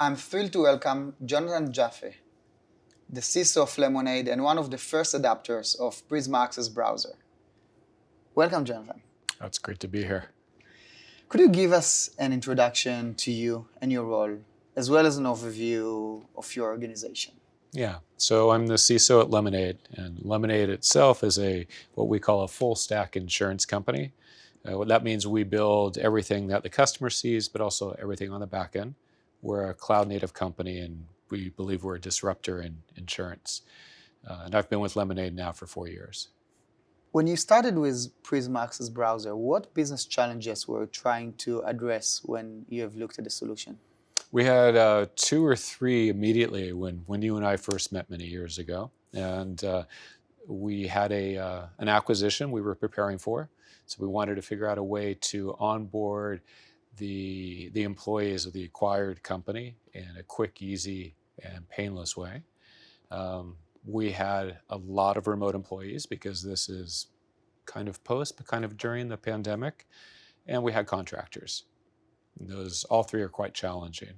I'm thrilled to welcome Jonathan Jaffe, the CISO of Lemonade and one of the first adapters of Prisma Access Browser. Welcome, Jonathan. It's great to be here. Could you give us an introduction to you and your role, as well as an overview of your organization? Yeah, so I'm the CISO at Lemonade, and Lemonade itself is what we call a full stack insurance company. What that means, we build everything that the customer sees, but also everything on the back end. We're a cloud native company, and we believe we're a disruptor in insurance. And I've been with Lemonade now for 4 years. When you started with Prisma Access Browser, what business challenges were you trying to address when you have looked at the solution? We had 2 or 3 immediately when you and I first met many years ago. And we had an acquisition we were preparing for. So we wanted to figure out a way to onboard the employees of the acquired company in a quick, easy, and painless way. We had a lot of remote employees because this is kind of post, but kind of during the pandemic. And we had contractors. All 3 are quite challenging.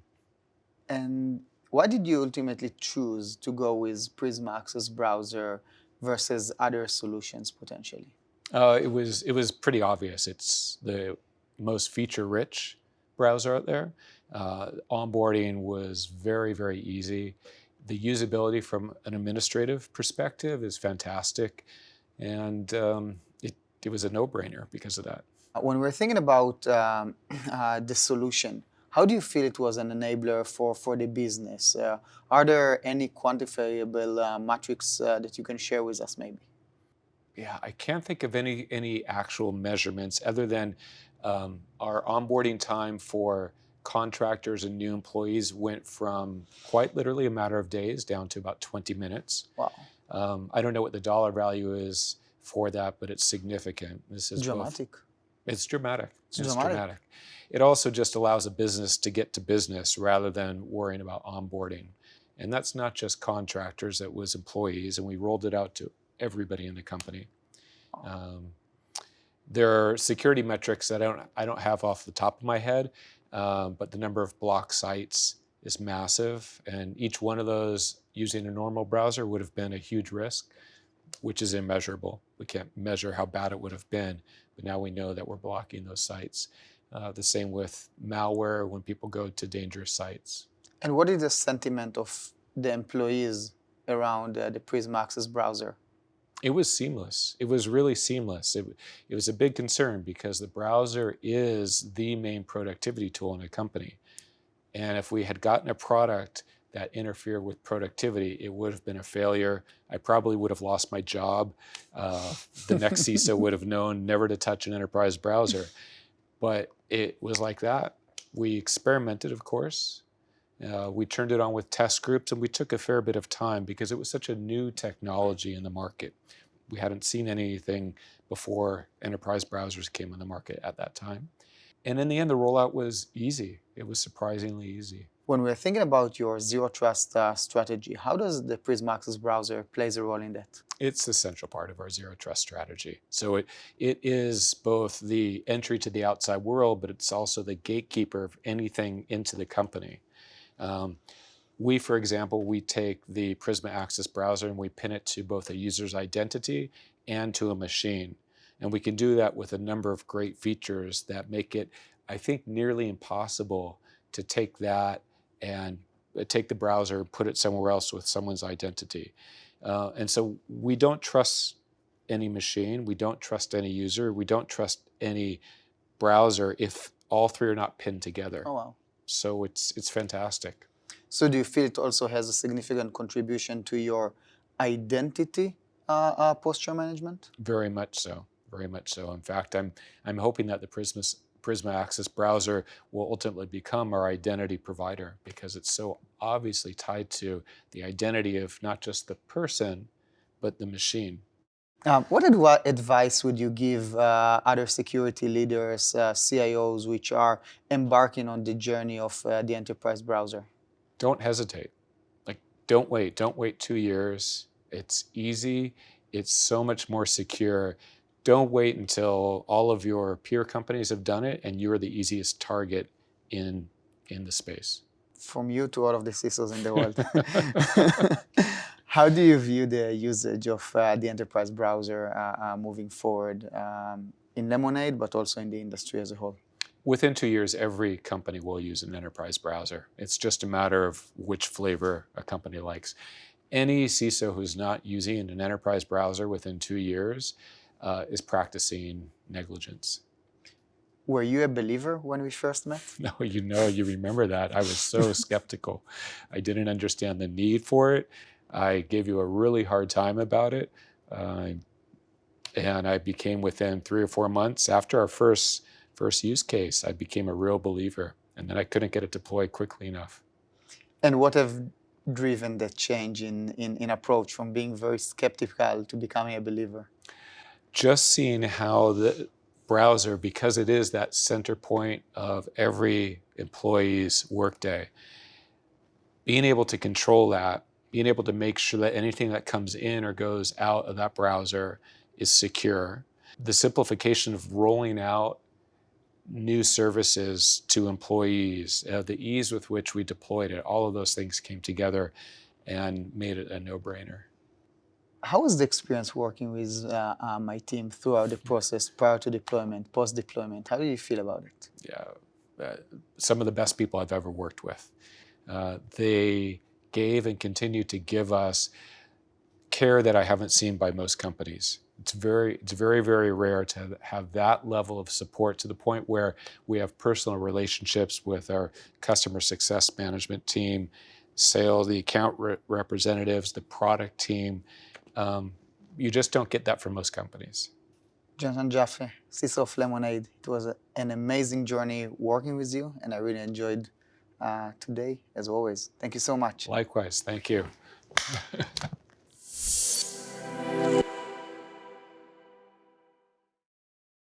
And why did you ultimately choose to go with Prisma Access Browser versus other solutions potentially? It was pretty obvious. It's the most feature-rich browser out there. Onboarding was very, very easy. The usability from an administrative perspective is fantastic, and it was a no-brainer because of that. When we're thinking about the solution, how do you feel it was an enabler for the business? Are there any quantifiable metrics that you can share with us maybe? Yeah, I can't think of any actual measurements other than our onboarding time for contractors and new employees went from quite literally a matter of days down to about 20 minutes. Wow. I don't know what the dollar value is for that, but it's significant. This is dramatic. It's dramatic. It's dramatic. It also just allows a business to get to business rather than worrying about onboarding. And that's not just contractors, it was employees, and we rolled it out to everybody in the company. There are security metrics that I don't have off the top of my head, but the number of block sites is massive, and each one of those using a normal browser would have been a huge risk, which is immeasurable. We can't measure how bad it would have been, but now we know that we're blocking those sites. The same with malware when people go to dangerous sites. And what is the sentiment of the employees around the Prisma Access Browser? It was seamless. It was really seamless. It was a big concern because the browser is the main productivity tool in a company. And if we had gotten a product that interfered with productivity, it would have been a failure. I probably would have lost my job. The next CISO would have known never to touch an enterprise browser. But it was like that. We experimented, of course. We turned it on with test groups, and we took a fair bit of time because it was such a new technology in the market. We hadn't seen anything before enterprise browsers came on the market at that time. And in the end, the rollout was easy. It was surprisingly easy. When we're thinking about your zero trust strategy, how does the Prisma Access Browser plays a role in that? It's a central part of our zero trust strategy. So it is both the entry to the outside world, but it's also the gatekeeper of anything into the company. For example, we take the Prisma Access Browser and we pin it to both a user's identity and to a machine. And we can do that with a number of great features that make it, I think, nearly impossible to take that and take the browser and put it somewhere else with someone's identity. And so we don't trust any machine, we don't trust any user, we don't trust any browser if all 3 are not pinned together. Oh, wow. So it's fantastic. So do you feel it also has a significant contribution to your identity posture management? Very much so. Very much so. In fact, I'm hoping that the Prisma Access Browser will ultimately become our identity provider because it's so obviously tied to the identity of not just the person, but the machine. What advice would you give other security leaders, CIOs, which are embarking on the journey of the enterprise browser? Don't hesitate. Don't wait. Don't wait 2 years. It's easy. It's so much more secure. Don't wait until all of your peer companies have done it and you're the easiest target in the space. from you to all of the CISOs in the world. How do you view the usage of the enterprise browser moving forward in Lemonade, but also in the industry as a whole? Within 2 years, every company will use an enterprise browser. It's just a matter of which flavor a company likes. Any CISO who's not using an enterprise browser within 2 years is practicing negligence. Were you a believer when we first met? No, you remember that. I was so skeptical. I didn't understand the need for it. I gave you a really hard time about it. And I became, within 3 or 4 months after our first use case, I became a real believer. And then I couldn't get it deployed quickly enough. And what have driven that change in approach from being very skeptical to becoming a believer? Just seeing how the browser, because it is that center point of every employee's workday, being able to control that, being able to make sure that anything that comes in or goes out of that browser is secure. The simplification of rolling out new services to employees, the ease with which we deployed it, all of those things came together and made it a no-brainer. How was the experience working with my team throughout the process, prior to deployment, post-deployment? How do you feel about it? Yeah, some of the best people I've ever worked with. They gave and continue to give us care that I haven't seen by most companies. It's very, very rare to have that level of support, to the point where we have personal relationships with our customer success management team, sales, the account representatives, the product team. You just don't get that from most companies. Jonathan Jaffe, CISO of Lemonade. It was an amazing journey working with you, and I really enjoyed today, as always. Thank you so much. Likewise, thank you.